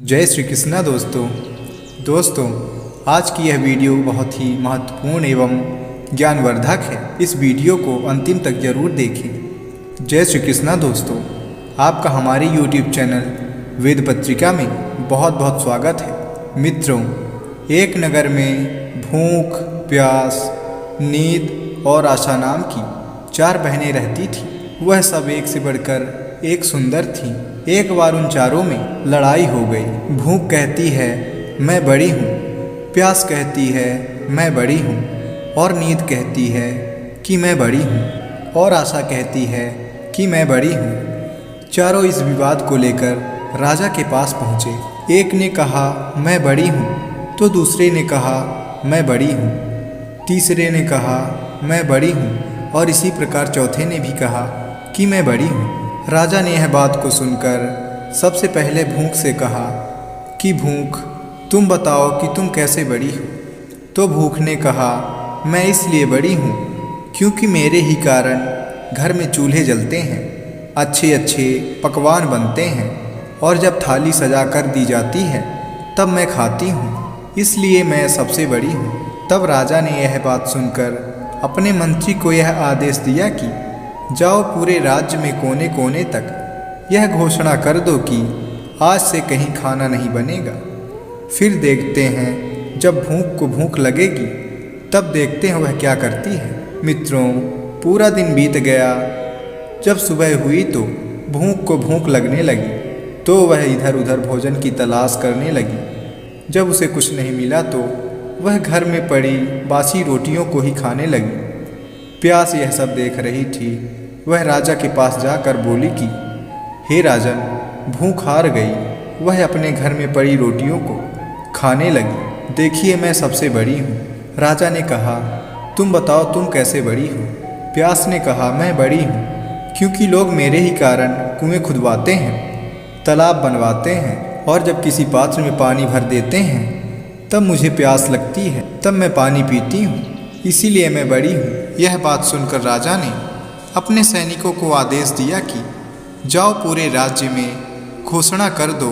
जय श्री कृष्णा दोस्तों आज की यह वीडियो बहुत ही महत्वपूर्ण एवं ज्ञानवर्धक है। इस वीडियो को अंतिम तक जरूर देखें। जय श्री कृष्णा दोस्तों, आपका हमारे YouTube चैनल वेद पत्रिका में बहुत बहुत स्वागत है। मित्रों, एक नगर में भूख, प्यास, नींद और आशा नाम की 4 बहनें रहती थीं। वह सब एक से बढ़कर एक सुंदर थीं। एक बार उन चारों में लड़ाई हो गई। भूख कहती है मैं बड़ी हूँ, प्यास कहती है मैं बड़ी हूँ, और नींद कहती है कि मैं बड़ी हूँ, और आशा कहती है कि मैं बड़ी हूँ। चारों इस विवाद को लेकर राजा के पास पहुँचे। एक ने कहा मैं बड़ी हूँ, तो दूसरे ने कहा मैं बड़ी हूँ, तीसरे ने कहा मैं बड़ी हूँ, और इसी प्रकार चौथे ने भी कहा कि मैं बड़ी हूँ। राजा ने यह बात को सुनकर सबसे पहले भूख से कहा कि भूख, तुम बताओ कि तुम कैसे बड़ी हो। तो भूख ने कहा मैं इसलिए बड़ी हूँ क्योंकि मेरे ही कारण घर में चूल्हे जलते हैं, अच्छे अच्छे पकवान बनते हैं, और जब थाली सजा कर दी जाती है तब मैं खाती हूँ, इसलिए मैं सबसे बड़ी हूँ। तब राजा ने यह बात सुनकर अपने मंत्री को यह आदेश दिया कि जाओ पूरे राज्य में कोने कोने तक यह घोषणा कर दो कि आज से कहीं खाना नहीं बनेगा। फिर देखते हैं जब भूख को भूख लगेगी तब देखते हैं वह क्या करती है। मित्रों, पूरा दिन बीत गया। जब सुबह हुई तो भूख को भूख लगने लगी, तो वह इधर उधर भोजन की तलाश करने लगी। जब उसे कुछ नहीं मिला तो वह घर में पड़ी बासी रोटियों को ही खाने लगी। प्यास यह सब देख रही थी। वह राजा के पास जाकर बोली कि हे राजन, भूख हार गई। वह अपने घर में पड़ी रोटियों को खाने लगी। देखिए मैं सबसे बड़ी हूँ। राजा ने कहा तुम बताओ तुम कैसे बड़ी हो। प्यास ने कहा मैं बड़ी हूँ क्योंकि लोग मेरे ही कारण कुएं खुदवाते हैं, तालाब बनवाते हैं, और जब किसी पात्र में पानी भर देते हैं तब मुझे प्यास लगती है, तब मैं पानी पीती हूँ, इसीलिए मैं बड़ी हूँ। यह बात सुनकर राजा ने अपने सैनिकों को आदेश दिया कि जाओ पूरे राज्य में घोषणा कर दो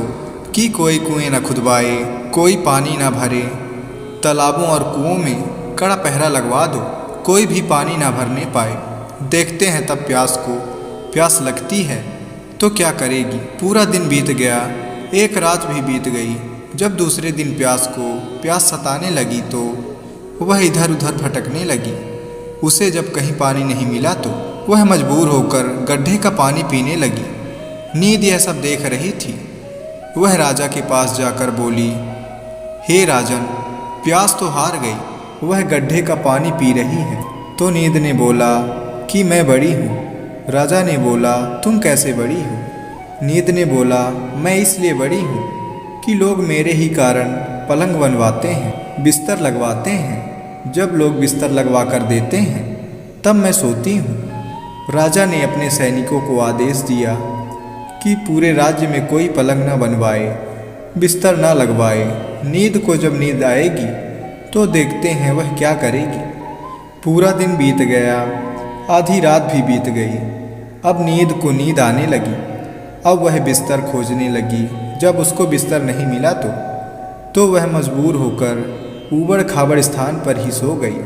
कि कोई कुएं न खुदवाए, कोई पानी न भरे, तालाबों और कुओं में कड़ा पहरा लगवा दो, कोई भी पानी न भरने पाए। देखते हैं तब प्यास लगती है तो क्या करेगी। पूरा दिन बीत गया, एक रात भी बीत गई। जब दूसरे दिन प्यास सताने लगी तो वह इधर उधर भटकने लगी। उसे जब कहीं पानी नहीं मिला तो वह मजबूर होकर गड्ढे का पानी पीने लगी। नींद यह सब देख रही थी। वह राजा के पास जाकर बोली हे राजन, प्यास तो हार गई, वह गड्ढे का पानी पी रही है। तो नींद ने बोला कि मैं बड़ी हूँ। राजा ने बोला तुम कैसे बड़ी हो। नींद ने बोला मैं इसलिए बड़ी हूँ कि लोग मेरे ही कारण पलंग बनवाते हैं, बिस्तर लगवाते हैं। जब लोग बिस्तर लगवा कर देते हैं तब मैं सोती हूँ। राजा ने अपने सैनिकों को आदेश दिया कि पूरे राज्य में कोई पलंग न बनवाए, बिस्तर न लगवाए। नींद को जब नींद आएगी तो देखते हैं वह क्या करेगी। पूरा दिन बीत गया, आधी रात भी बीत गई। अब नींद को नींद आने लगी। अब वह बिस्तर खोजने लगी। जब उसको बिस्तर नहीं मिला तो वह मजबूर होकर ऊबड़ खाबड़ स्थान पर ही सो गई।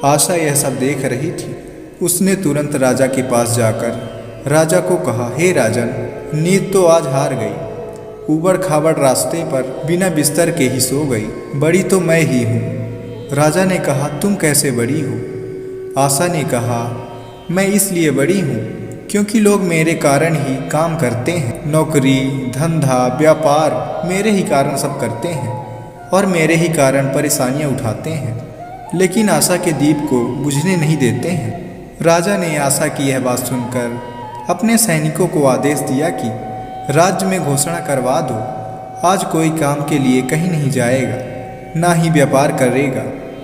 आशा यह सब देख रही थी। उसने तुरंत राजा के पास जाकर राजा को कहा हे राजन, नींद तो आज हार गई, ऊबड़ खाबड़ रास्ते पर बिना बिस्तर के ही सो गई। बड़ी तो मैं ही हूँ। राजा ने कहा तुम कैसे बड़ी हो। आशा ने कहा मैं इसलिए बड़ी हूँ क्योंकि लोग मेरे कारण ही काम करते हैं। नौकरी, धंधा, व्यापार मेरे ही कारण सब करते हैं और मेरे ही कारण परेशानियां उठाते हैं, लेकिन आशा के दीप को बुझने नहीं देते हैं। राजा ने आशा की यह बात सुनकर अपने सैनिकों को आदेश दिया कि राज्य में घोषणा करवा दो आज कोई काम के लिए कहीं नहीं जाएगा, ना ही व्यापार करेगा,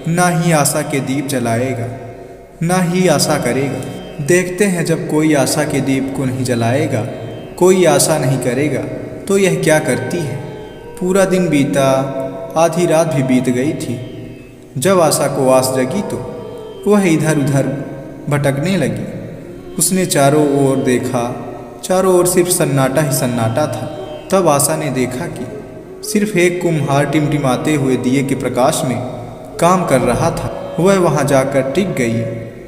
ना ही आशा के दीप जलाएगा, ना ही आशा करेगा। देखते हैं जब कोई आशा के दीप को नहीं जलाएगा, कोई आशा नहीं करेगा तो यह क्या करती है। पूरा दिन बीता, आधी रात भी बीत गई थी। जब आशा को आस जगी तो वह इधर उधर भटकने लगी। उसने चारों ओर देखा, चारों ओर सिर्फ सन्नाटा ही सन्नाटा था। तब आशा ने देखा कि सिर्फ एक कुम्हार टिमटिमाते हुए दिए के प्रकाश में काम कर रहा था। वह वहां जाकर टिक गई।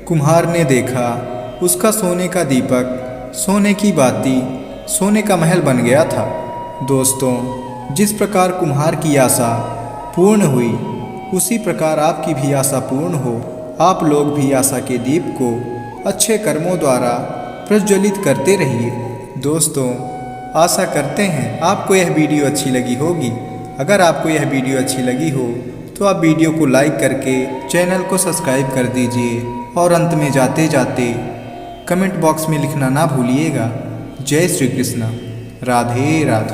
कुम्हार ने देखा उसका सोने का दीपक, सोने की बाती, सोने का महल बन गया था। दोस्तों, जिस प्रकार कुम्हार की आशा पूर्ण हुई, उसी प्रकार आपकी भी आशा पूर्ण हो। आप लोग भी आशा के दीप को अच्छे कर्मों द्वारा प्रज्वलित करते रहिए। दोस्तों, आशा करते हैं आपको यह वीडियो अच्छी लगी होगी। अगर आपको यह वीडियो अच्छी लगी हो तो आप वीडियो को लाइक करके चैनल को सब्सक्राइब कर दीजिए और अंत में जाते जाते कमेंट बॉक्स में लिखना ना भूलिएगा। जय श्री कृष्ण। राधे राधे।